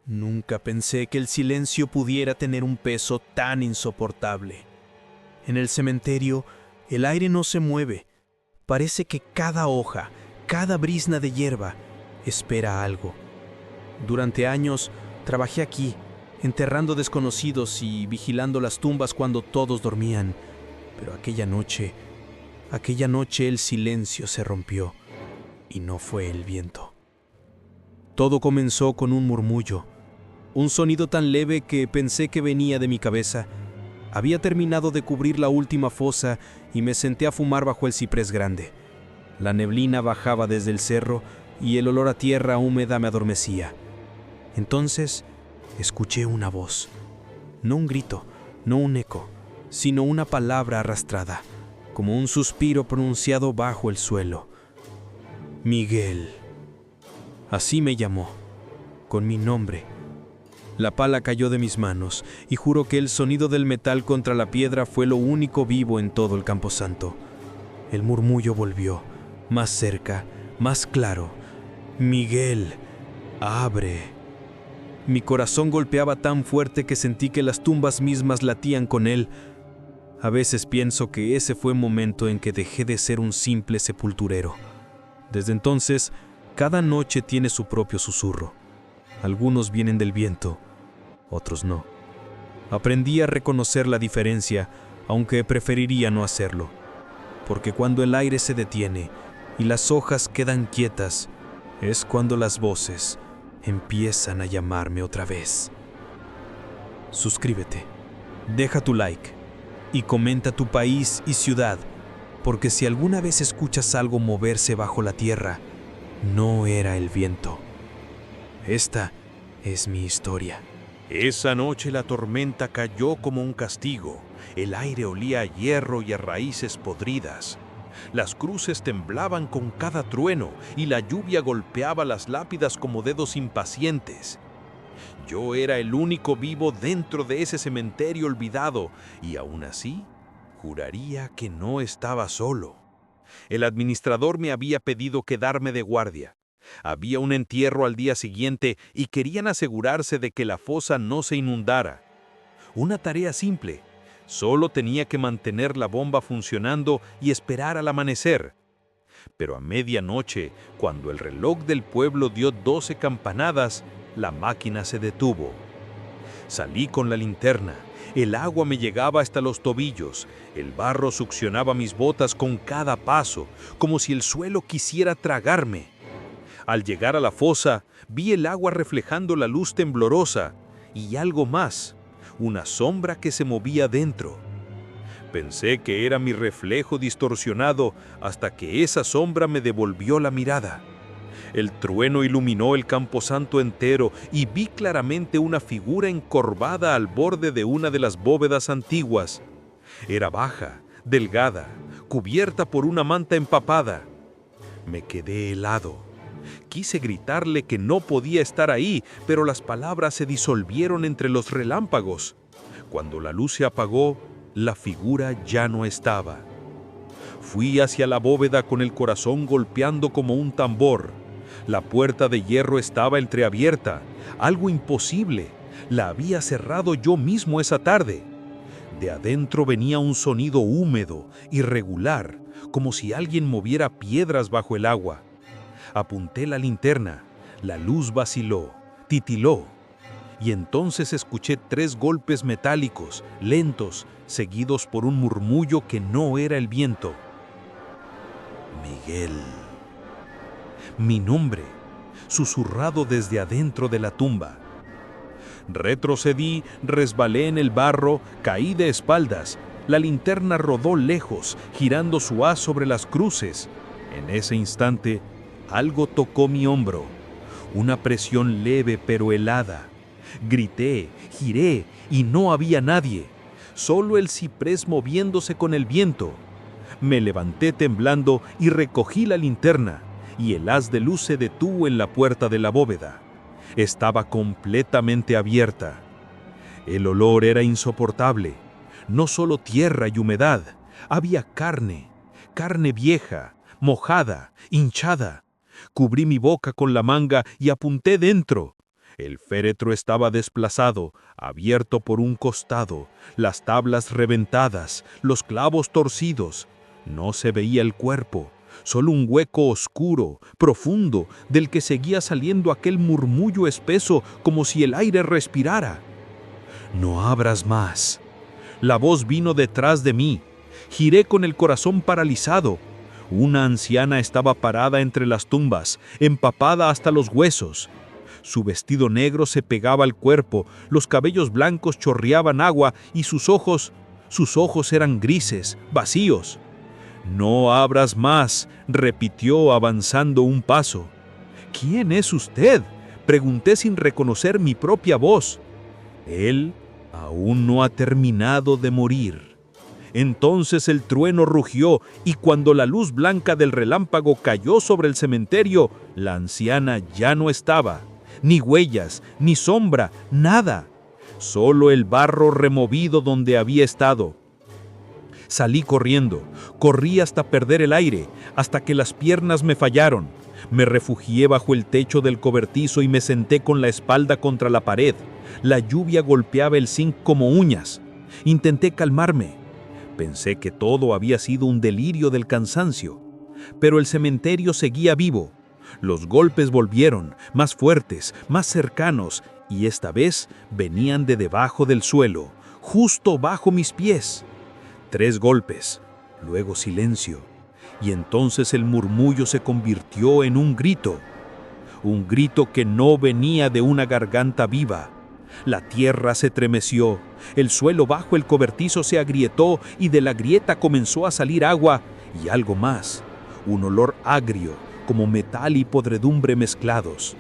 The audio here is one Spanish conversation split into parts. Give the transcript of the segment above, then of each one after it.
Nunca pensé que el silencio pudiera tener un peso tan insoportable. En el cementerio, el aire no se mueve. Parece que cada hoja, cada brizna de hierba, espera algo. Durante años, trabajé aquí, enterrando desconocidos y vigilando las tumbas cuando todos dormían. Pero aquella noche el silencio se rompió, y no fue el viento. Todo comenzó con un murmullo. Un sonido tan leve que pensé que venía de mi cabeza. Había terminado de cubrir la última fosa y me senté a fumar bajo el ciprés grande. La neblina bajaba desde el cerro y el olor a tierra húmeda me adormecía. Entonces escuché una voz. No un grito, no un eco, sino una palabra arrastrada, como un suspiro pronunciado bajo el suelo. Miguel. Así me llamó, con mi nombre. La pala cayó de mis manos y juro que el sonido del metal contra la piedra fue lo único vivo en todo el camposanto. El murmullo volvió, más cerca, más claro. Miguel, abre. Mi corazón golpeaba tan fuerte que sentí que las tumbas mismas latían con él. A veces pienso que ese fue el momento en que dejé de ser un simple sepulturero. Desde entonces, cada noche tiene su propio susurro. Algunos vienen del viento, otros no. Aprendí a reconocer la diferencia, aunque preferiría no hacerlo. Porque cuando el aire se detiene y las hojas quedan quietas, es cuando las voces empiezan a llamarme otra vez. Suscríbete, deja tu like y comenta tu país y ciudad, porque si alguna vez escuchas algo moverse bajo la tierra, no era el viento. Esta es mi historia. Esa noche la tormenta cayó como un castigo. El aire olía a hierro y a raíces podridas. Las cruces temblaban con cada trueno y la lluvia golpeaba las lápidas como dedos impacientes. Yo era el único vivo dentro de ese cementerio olvidado y aún así juraría que no estaba solo. El administrador me había pedido quedarme de guardia. Había un entierro al día siguiente y querían asegurarse de que la fosa no se inundara. Una tarea simple. Solo tenía que mantener la bomba funcionando y esperar al amanecer. Pero a medianoche, cuando el reloj del pueblo dio 12 campanadas, la máquina se detuvo. Salí con la linterna. El agua me llegaba hasta los tobillos. El barro succionaba mis botas con cada paso, como si el suelo quisiera tragarme. Al llegar a la fosa, vi el agua reflejando la luz temblorosa y algo más, una sombra que se movía dentro. Pensé que era mi reflejo distorsionado hasta que esa sombra me devolvió la mirada. El trueno iluminó el camposanto entero y vi claramente una figura encorvada al borde de una de las bóvedas antiguas. Era baja, delgada, cubierta por una manta empapada. Me quedé helado. Quise gritarle que no podía estar ahí, pero las palabras se disolvieron entre los relámpagos. Cuando la luz se apagó, la figura ya no estaba. Fui hacia la bóveda con el corazón golpeando como un tambor. La puerta de hierro estaba entreabierta, algo imposible. La había cerrado yo mismo esa tarde. De adentro venía un sonido húmedo, irregular, como si alguien moviera piedras bajo el agua. Apunté la linterna, la luz vaciló, titiló, y entonces escuché 3 golpes metálicos, lentos, seguidos por un murmullo que no era el viento. Miguel. Mi nombre, susurrado desde adentro de la tumba. Retrocedí, resbalé en el barro, caí de espaldas. La linterna rodó lejos, girando su haz sobre las cruces. En ese instante, algo tocó mi hombro. Una presión leve pero helada. Grité, giré y no había nadie. Solo el ciprés moviéndose con el viento. Me levanté temblando y recogí la linterna, y el haz de luz se detuvo en la puerta de la bóveda. Estaba completamente abierta. El olor era insoportable. No solo tierra y humedad, había carne vieja, mojada, hinchada. Cubrí mi boca con la manga y apunté dentro. El féretro estaba desplazado, abierto por un costado, las tablas reventadas, los clavos torcidos. No se veía el cuerpo, solo un hueco oscuro, profundo, del que seguía saliendo aquel murmullo espeso como si el aire respirara. «No abras más». La voz vino detrás de mí. Giré con el corazón paralizado. Una anciana estaba parada entre las tumbas, empapada hasta los huesos. Su vestido negro se pegaba al cuerpo, los cabellos blancos chorreaban agua y sus ojos eran grises, vacíos. «No abras más», repitió avanzando un paso. «¿Quién es usted?», pregunté sin reconocer mi propia voz. «Él aún no ha terminado de morir». Entonces el trueno rugió y cuando la luz blanca del relámpago cayó sobre el cementerio, la anciana ya no estaba. Ni huellas, ni sombra, nada. Solo el barro removido donde había estado. Salí corriendo, corrí hasta perder el aire, hasta que las piernas me fallaron. Me refugié bajo el techo del cobertizo y me senté con la espalda contra la pared. La lluvia golpeaba el zinc como uñas. Intenté calmarme. Pensé que todo había sido un delirio del cansancio. Pero el cementerio seguía vivo. Los golpes volvieron, más fuertes, más cercanos, y esta vez venían de debajo del suelo, justo bajo mis pies. 3 golpes, luego silencio, y entonces el murmullo se convirtió en un grito que no venía de una garganta viva. La tierra se estremeció, el suelo bajo el cobertizo se agrietó y de la grieta comenzó a salir agua y algo más, un olor agrio, como metal y podredumbre mezclados.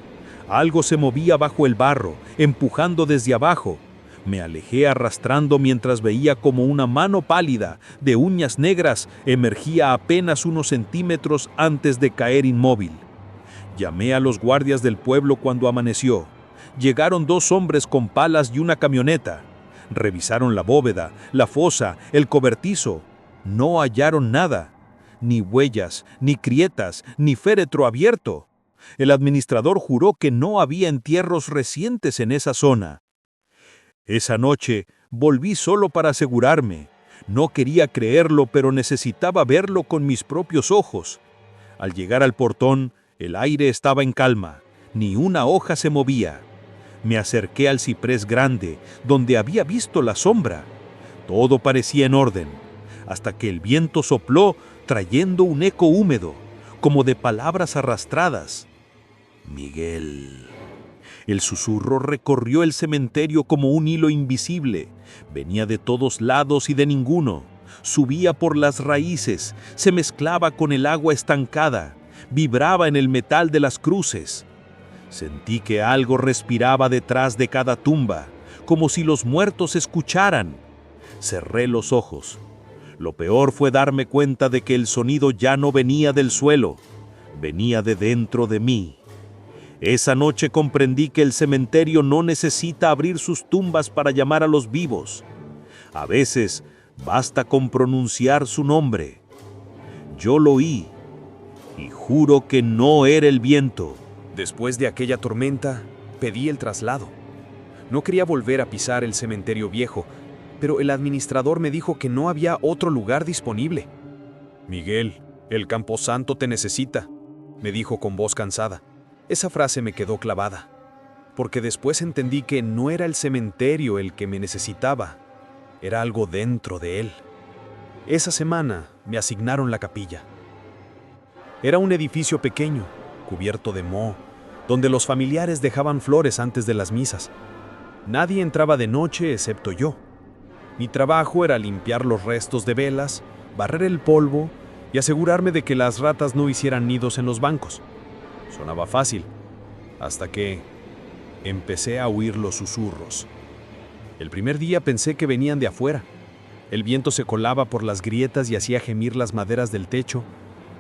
Algo se movía bajo el barro, empujando desde abajo. Me alejé arrastrando mientras veía como una mano pálida, de uñas negras, emergía apenas unos centímetros antes de caer inmóvil. Llamé a los guardias del pueblo cuando amaneció. Llegaron 2 hombres con palas y una camioneta. Revisaron la bóveda, la fosa, el cobertizo. No hallaron nada. Ni huellas, ni grietas, ni féretro abierto. El administrador juró que no había entierros recientes en esa zona. Esa noche volví solo para asegurarme. No quería creerlo, pero necesitaba verlo con mis propios ojos. Al llegar al portón, el aire estaba en calma. Ni una hoja se movía. Me acerqué al ciprés grande, donde había visto la sombra. Todo parecía en orden, hasta que el viento sopló, trayendo un eco húmedo, como de palabras arrastradas. «Miguel». El susurro recorrió el cementerio como un hilo invisible. Venía de todos lados y de ninguno. Subía por las raíces, se mezclaba con el agua estancada, vibraba en el metal de las cruces. Sentí que algo respiraba detrás de cada tumba, como si los muertos escucharan. Cerré los ojos. Lo peor fue darme cuenta de que el sonido ya no venía del suelo, venía de dentro de mí. Esa noche comprendí que el cementerio no necesita abrir sus tumbas para llamar a los vivos. A veces basta con pronunciar su nombre. Yo lo oí y juro que no era el viento. Después de aquella tormenta, pedí el traslado. No quería volver a pisar el cementerio viejo, pero el administrador me dijo que no había otro lugar disponible. «Miguel, el Camposanto te necesita», me dijo con voz cansada. Esa frase me quedó clavada, porque después entendí que no era el cementerio el que me necesitaba, era algo dentro de él. Esa semana me asignaron la capilla. Era un edificio pequeño, cubierto de moho, donde los familiares dejaban flores antes de las misas. Nadie entraba de noche excepto yo. Mi trabajo era limpiar los restos de velas, barrer el polvo y asegurarme de que las ratas no hicieran nidos en los bancos. Sonaba fácil, hasta que empecé a oír los susurros. El primer día pensé que venían de afuera. El viento se colaba por las grietas y hacía gemir las maderas del techo,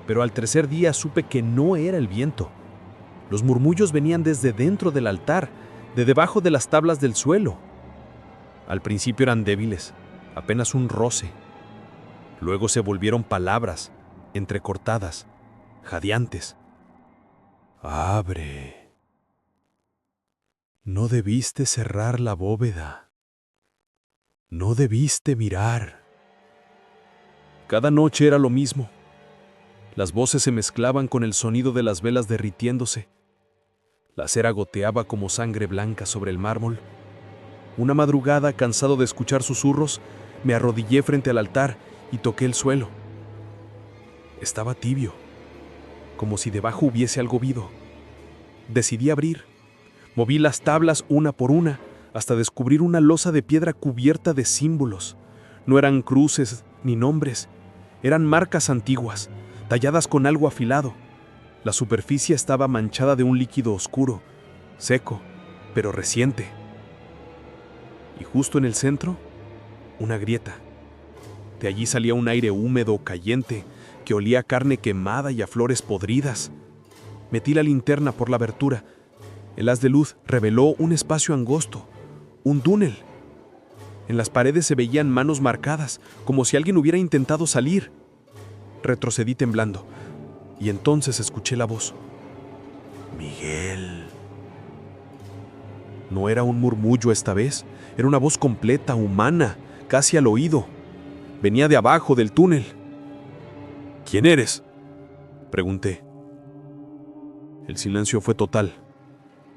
pero al tercer día supe que no era el viento. Los murmullos venían desde dentro del altar, de debajo de las tablas del suelo. Al principio eran débiles, apenas un roce. Luego se volvieron palabras, entrecortadas, jadeantes. «Abre». No debiste cerrar la bóveda. No debiste mirar. Cada noche era lo mismo. Las voces se mezclaban con el sonido de las velas derritiéndose. La cera goteaba como sangre blanca sobre el mármol. Una madrugada, cansado de escuchar susurros, me arrodillé frente al altar y toqué el suelo. Estaba tibio, como si debajo hubiese algo vivo. Decidí abrir. Moví las tablas una por una hasta descubrir una losa de piedra cubierta de símbolos. No eran cruces ni nombres, eran marcas antiguas, talladas con algo afilado. La superficie estaba manchada de un líquido oscuro, seco, pero reciente. Y justo en el centro, una grieta. De allí salía un aire húmedo, caliente, que olía a carne quemada y a flores podridas. Metí la linterna por la abertura. El haz de luz reveló un espacio angosto, un túnel. En las paredes se veían manos marcadas, como si alguien hubiera intentado salir. Retrocedí temblando, y entonces escuché la voz. Miguel. No era un murmullo esta vez, era una voz completa, humana, casi al oído. Venía de abajo del túnel. ¿Quién eres?, pregunté. El silencio fue total,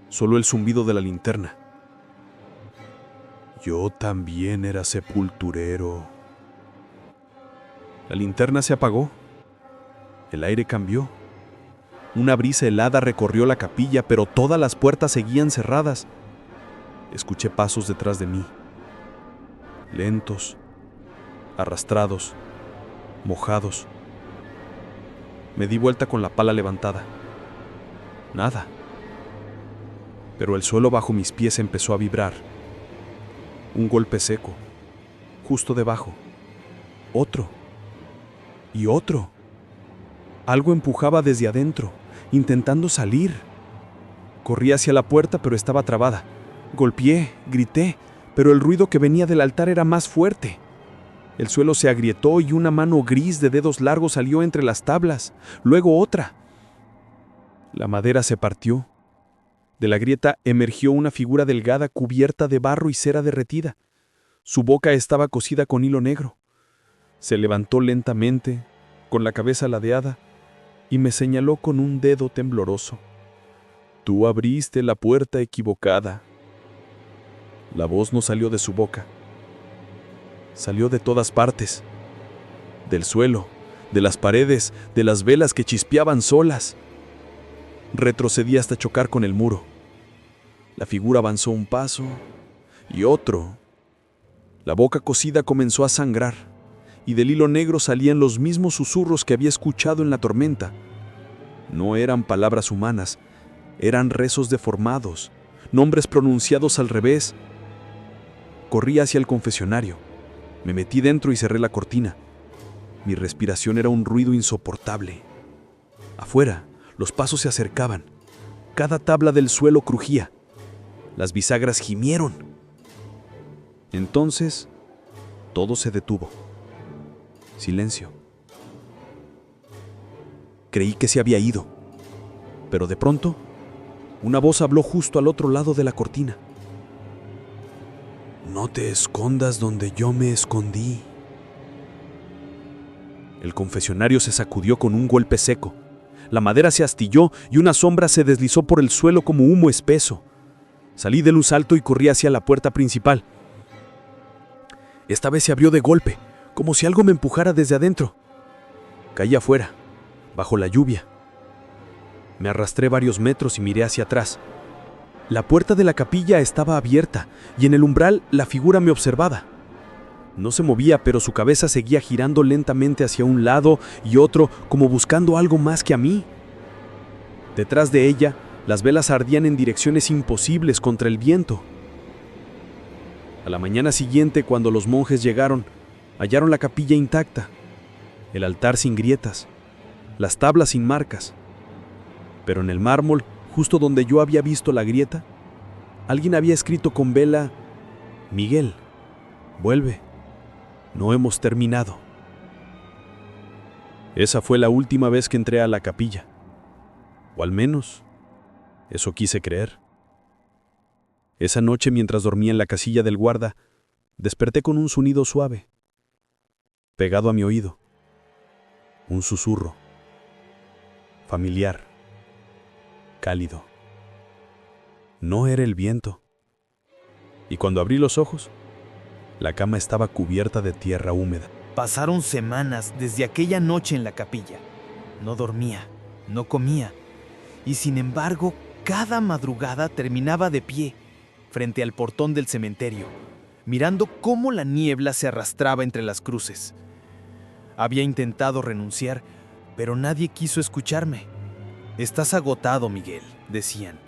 solo el zumbido de la linterna. Yo también era sepulturero. La linterna se apagó. El aire cambió. Una brisa helada recorrió la capilla, pero todas las puertas seguían cerradas. Escuché pasos detrás de mí. Lentos, arrastrados, mojados. Me di vuelta con la pala levantada. Nada. Pero el suelo bajo mis pies empezó a vibrar. Un golpe seco, justo debajo. Otro. Y otro. Algo empujaba desde adentro, intentando salir. Corrí hacia la puerta, pero estaba trabada. Golpeé, grité, pero el ruido que venía del altar era más fuerte. El suelo se agrietó y una mano gris de dedos largos salió entre las tablas. Luego otra. La madera se partió. De la grieta emergió una figura delgada cubierta de barro y cera derretida. Su boca estaba cosida con hilo negro. Se levantó lentamente, con la cabeza ladeada, y me señaló con un dedo tembloroso. Tú abriste la puerta equivocada. La voz no salió de su boca. Salió de todas partes. Del suelo, de las paredes, de las velas que chispeaban solas. Retrocedí hasta chocar con el muro. La figura avanzó un paso y otro. La boca cosida comenzó a sangrar, y del hilo negro salían los mismos susurros que había escuchado en la tormenta. No eran palabras humanas, eran rezos deformados, nombres pronunciados al revés. Corrí hacia el confesionario. Me metí dentro y cerré la cortina. Mi respiración era un ruido insoportable. Afuera, los pasos se acercaban. Cada tabla del suelo crujía. Las bisagras gimieron. Entonces, todo se detuvo. Silencio. Creí que se había ido, pero de pronto, una voz habló justo al otro lado de la cortina. No te escondas donde yo me escondí. El confesionario se sacudió con un golpe seco. La madera se astilló y una sombra se deslizó por el suelo como humo espeso. Salí del un salto y corrí hacia la puerta principal. Esta vez se abrió de golpe, como si algo me empujara desde adentro. Caí afuera, bajo la lluvia. Me arrastré varios metros y miré hacia atrás. La puerta de la capilla estaba abierta y en el umbral la figura me observaba. No se movía, pero su cabeza seguía girando lentamente hacia un lado y otro, como buscando algo más que a mí. Detrás de ella, las velas ardían en direcciones imposibles contra el viento. A la mañana siguiente, cuando los monjes llegaron, hallaron la capilla intacta, el altar sin grietas, las tablas sin marcas. Pero en el mármol, justo donde yo había visto la grieta, alguien había escrito con vela: Miguel, vuelve, no hemos terminado. Esa fue la última vez que entré a la capilla, o al menos, eso quise creer. Esa noche, mientras dormía en la casilla del guarda, desperté con un sonido suave, pegado a mi oído. Un susurro, familiar, cálido. No era el viento. Y cuando abrí los ojos, la cama estaba cubierta de tierra húmeda. Pasaron semanas desde aquella noche en la capilla. No dormía, no comía, y sin embargo, cada madrugada terminaba de pie, frente al portón del cementerio, mirando cómo la niebla se arrastraba entre las cruces. Había intentado renunciar, pero nadie quiso escucharme. «Estás agotado, Miguel», decían.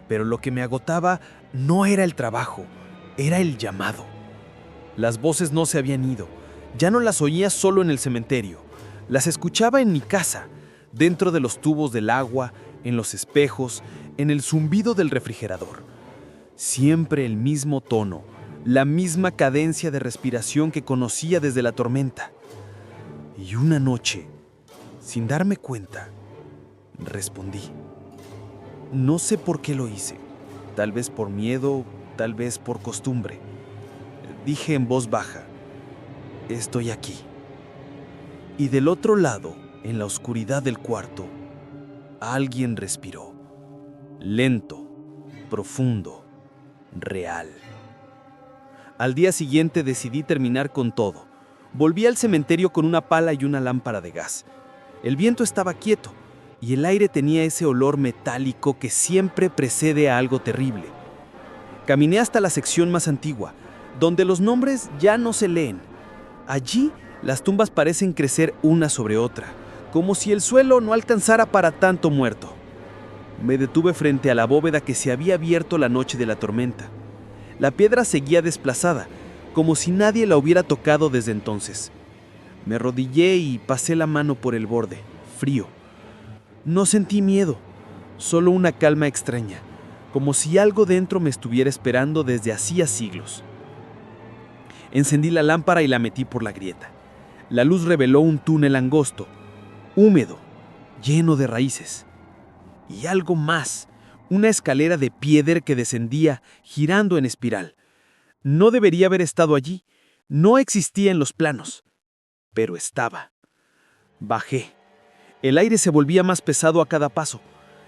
Pero lo que me agotaba no era el trabajo, era el llamado. Las voces no se habían ido. Ya no las oía solo en el cementerio. Las escuchaba en mi casa, dentro de los tubos del agua, en los espejos, en el zumbido del refrigerador. Siempre el mismo tono, la misma cadencia de respiración que conocía desde la tormenta. Y una noche, sin darme cuenta, respondí. No sé por qué lo hice. Tal vez por miedo, tal vez por costumbre. Dije en voz baja, «Estoy aquí». Y del otro lado, en la oscuridad del cuarto, alguien respiró. Lento, profundo, real. Al día siguiente decidí terminar con todo. Volví al cementerio con una pala y una lámpara de gas. El viento estaba quieto y el aire tenía ese olor metálico que siempre precede a algo terrible. Caminé hasta la sección más antigua, donde los nombres ya no se leen. Allí, las tumbas parecen crecer una sobre otra, como si el suelo no alcanzara para tanto muerto. Me detuve frente a la bóveda que se había abierto la noche de la tormenta. La piedra seguía desplazada, como si nadie la hubiera tocado desde entonces. Me arrodillé y pasé la mano por el borde, frío. No sentí miedo, solo una calma extraña, como si algo dentro me estuviera esperando desde hacía siglos. Encendí la lámpara y la metí por la grieta. La luz reveló un túnel angosto, húmedo, lleno de raíces. Y algo más, una escalera de piedra que descendía, girando en espiral. No debería haber estado allí, no existía en los planos, pero estaba. Bajé. El aire se volvía más pesado a cada paso.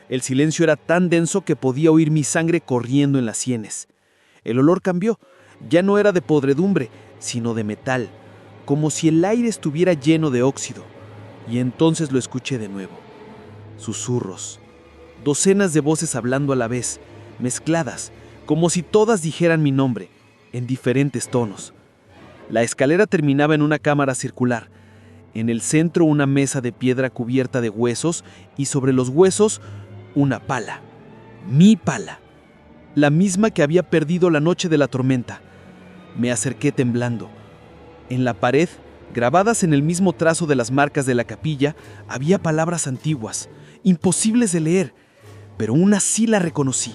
El silencio era tan denso que podía oír mi sangre corriendo en las sienes. El olor cambió. Ya no era de podredumbre, sino de metal, como si el aire estuviera lleno de óxido. Y entonces lo escuché de nuevo. Susurros. Docenas de voces hablando a la vez, mezcladas, como si todas dijeran mi nombre, en diferentes tonos. La escalera terminaba en una cámara circular. En el centro una mesa de piedra cubierta de huesos y sobre los huesos una pala. Mi pala. La misma que había perdido la noche de la tormenta. Me acerqué temblando. En la pared, grabadas en el mismo trazo de las marcas de la capilla, había palabras antiguas, imposibles de leer, pero una sí la reconocí,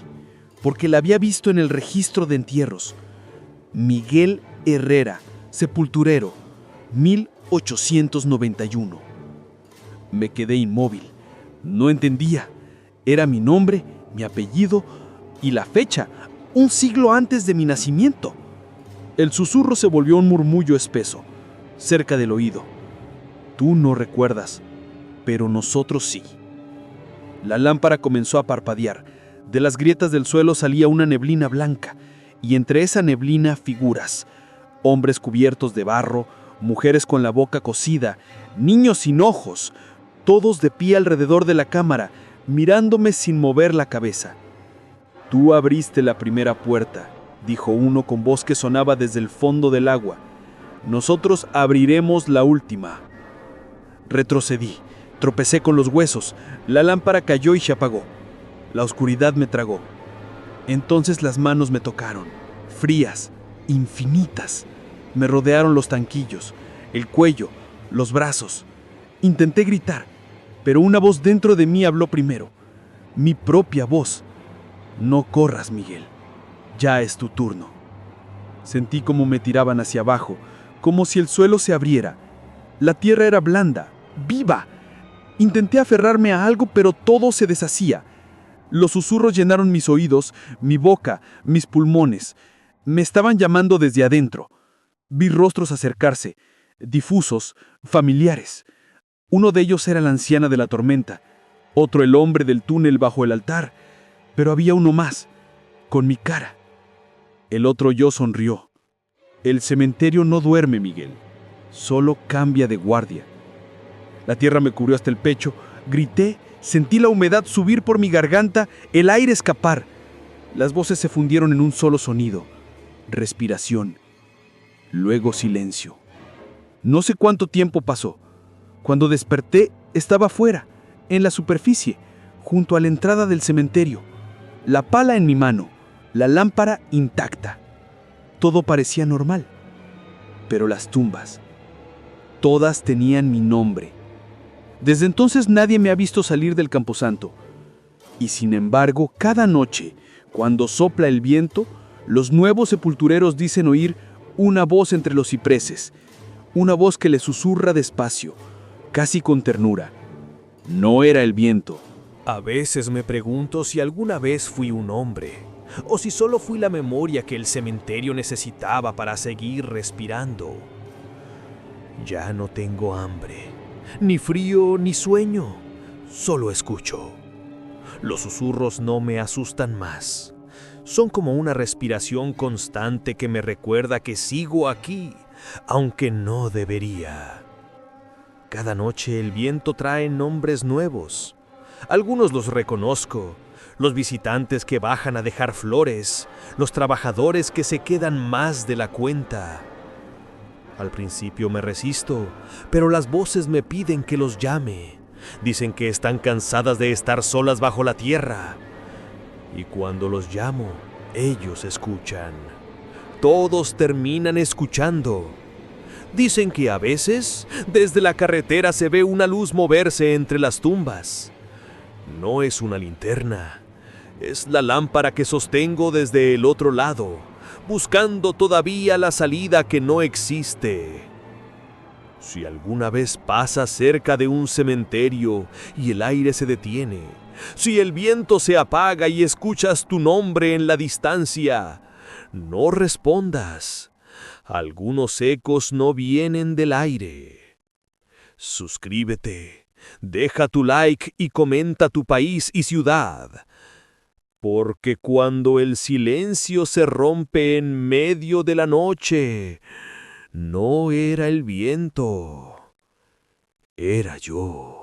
porque la había visto en el registro de entierros. Miguel Herrera, sepulturero, 1891. Me quedé inmóvil. No entendía. Era mi nombre, mi apellido y la fecha, un siglo antes de mi nacimiento. El susurro se volvió un murmullo espeso, cerca del oído. Tú no recuerdas, pero nosotros sí. La lámpara comenzó a parpadear. De las grietas del suelo salía una neblina blanca, y entre esa neblina figuras. Hombres cubiertos de barro, mujeres con la boca cocida, niños sin ojos, todos de pie alrededor de la cámara, mirándome sin mover la cabeza. Tú abriste la primera puerta, dijo uno con voz que sonaba desde el fondo del agua. Nosotros abriremos la última. Retrocedí, tropecé con los huesos, la lámpara cayó y se apagó. La oscuridad me tragó. Entonces las manos me tocaron, frías, infinitas. Me rodearon los tanquillos, el cuello, los brazos. Intenté gritar, pero una voz dentro de mí habló primero. Mi propia voz. No corras, Miguel. Ya es tu turno. Sentí como me tiraban hacia abajo, como si el suelo se abriera. La tierra era blanda, viva. Intenté aferrarme a algo, pero todo se deshacía. Los susurros llenaron mis oídos, mi boca, mis pulmones. Me estaban llamando desde adentro. Vi rostros acercarse, difusos, familiares. Uno de ellos era la anciana de la tormenta, otro el hombre del túnel bajo el altar, pero había uno más, con mi cara. El otro yo sonrió. El cementerio no duerme, Miguel, solo cambia de guardia. La tierra me cubrió hasta el pecho, grité, sentí la humedad subir por mi garganta, el aire escapar. Las voces se fundieron en un solo sonido, respiración, luego silencio. No sé cuánto tiempo pasó. Cuando desperté, estaba afuera, en la superficie, junto a la entrada del cementerio. La pala en mi mano, la lámpara intacta. Todo parecía normal. Pero las tumbas, todas tenían mi nombre. Desde entonces nadie me ha visto salir del camposanto. Y sin embargo, cada noche, cuando sopla el viento, los nuevos sepultureros dicen oír una voz entre los cipreses, una voz que les susurra despacio, casi con ternura. No era el viento. A veces me pregunto si alguna vez fui un hombre, o si solo fui la memoria que el cementerio necesitaba para seguir respirando. Ya no tengo hambre, ni frío, ni sueño, solo escucho. Los susurros no me asustan más. Son como una respiración constante que me recuerda que sigo aquí, aunque no debería. Cada noche el viento trae nombres nuevos. Algunos los reconozco, los visitantes que bajan a dejar flores, los trabajadores que se quedan más de la cuenta. Al principio me resisto, pero las voces me piden que los llame. Dicen que están cansadas de estar solas bajo la tierra. Y cuando los llamo, ellos escuchan. Todos terminan escuchando. Dicen que a veces, desde la carretera se ve una luz moverse entre las tumbas. No es una linterna, es la lámpara que sostengo desde el otro lado, buscando todavía la salida que no existe. Si alguna vez pasas cerca de un cementerio y el aire se detiene, si el viento se apaga y escuchas tu nombre en la distancia, no respondas. Algunos ecos no vienen del aire. Suscríbete, deja tu like y comenta tu país y ciudad. Porque cuando el silencio se rompe en medio de la noche, no era el viento, era yo.